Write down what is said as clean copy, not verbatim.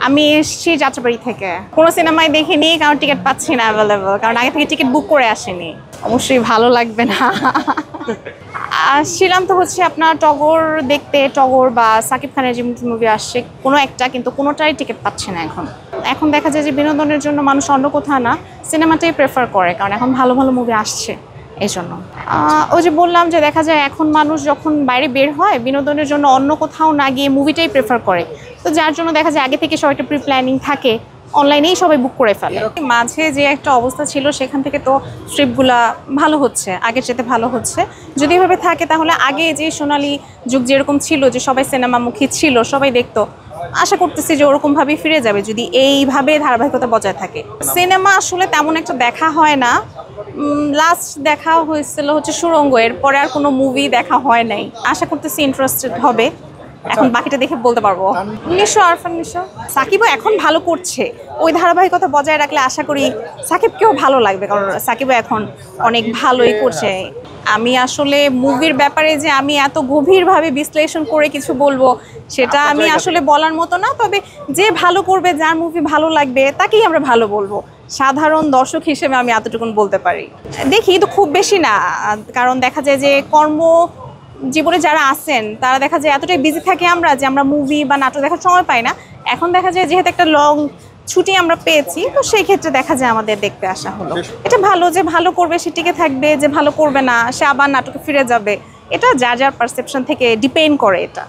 আমি এসেছি যাত্রাবাড়ি থেকে। কোনো সিনেমায় দেখিনি, কারণ টিকিট পাচ্ছি না অ্যাভেলেবল, কারণ আগে থেকে টিকিট বুক করে আসেনি। অবশ্যই ভালো লাগবে না। আসছিলাম তো হচ্ছে আপনার টগর দেখতে, টগর বা সাকিব খানের যে মুভি আসছে কোনো একটা, কিন্তু কোনোটাই টিকিট পাচ্ছে না এখন। এখন দেখা যায় যে বিনোদনের জন্য মানুষ অন্য কোথাও না সিনেমাটাই প্রেফার করে, কারণ এখন ভালো ভালো মুভি আসছে এই জন্য। ওই যে বললাম যে দেখা যায় এখন মানুষ যখন বাইরে বের হয় বিনোদনের জন্য অন্য কোথাও না গিয়ে মুভিটাই প্রেফার করে, তো যার জন্য দেখা যায় আগে থেকে সবাই একটা প্রি প্ল্যানিং থাকে, অনলাইনেই সবাই বুক করে ফেলে। মাঝে যে একটা অবস্থা ছিল সেখান থেকে তো স্ট্রিপগুলা ভালো হচ্ছে, আগের চেয়ে ভালো হচ্ছে। যদি এভাবে থাকে তাহলে আগে যে সোনালী যুগ যেরকম ছিল, যে সবাই সিনেমামুখী ছিল, সবাই দেখতো, আশা করতেছি যে ওরকমভাবেই ফিরে যাবে যদি এইভাবে ধারাবাহিকতা বজায় থাকে। সিনেমা আসলে তেমন একটা দেখা হয় না, লাস্ট দেখা হয়েছিল হচ্ছে সুড়ঙ্গ, এরপরে আর কোনো মুভি দেখা হয় নাই। আশা করতেছি ইন্টারেস্টেড হবে, এখন বাকিটা দেখে বলতে পারবো। নিশো, আরফান নিশো। সাকিবও এখন ভালো করছে, ওই ধারাবাহিকতা বজায় রাখলে আশা করি সাকিবকেও ভালো লাগবে, কারণ সাকিবও এখন অনেক ভালোই করছে। আমি আসলে মুভির ব্যাপারে যে আমি এত গভীরভাবে বিশ্লেষণ করে কিছু বলবো সেটা আমি আসলে বলার মতো না, তবে যে ভালো করবে, যার মুভি ভালো লাগবে তাকেই আমরা ভালো বলবো। সাধারণ দর্শক হিসেবে আমি এতটুকুন বলতে পারি। দেখি তো খুব বেশি না, কারণ দেখা যায় যে কর্ম জীবনে যারা আছেন তারা দেখা যায় এতটাই বিজি থাকে আমরা, যে আমরা মুভি বা নাটক দেখার সময় পাই না। এখন দেখা যায় যেহেতু একটা লং ছুটি আমরা পেয়েছি, তো সেই ক্ষেত্রে দেখা যায় আমাদের দেখতে আসা হলো। এটা ভালো, যে ভালো করবে সে টিকে থাকবে, যে ভালো করবে না সে আবার নাটকে ফিরে যাবে। এটা যার যার পারসেপশন থেকে ডিপেন্ড করে এটা।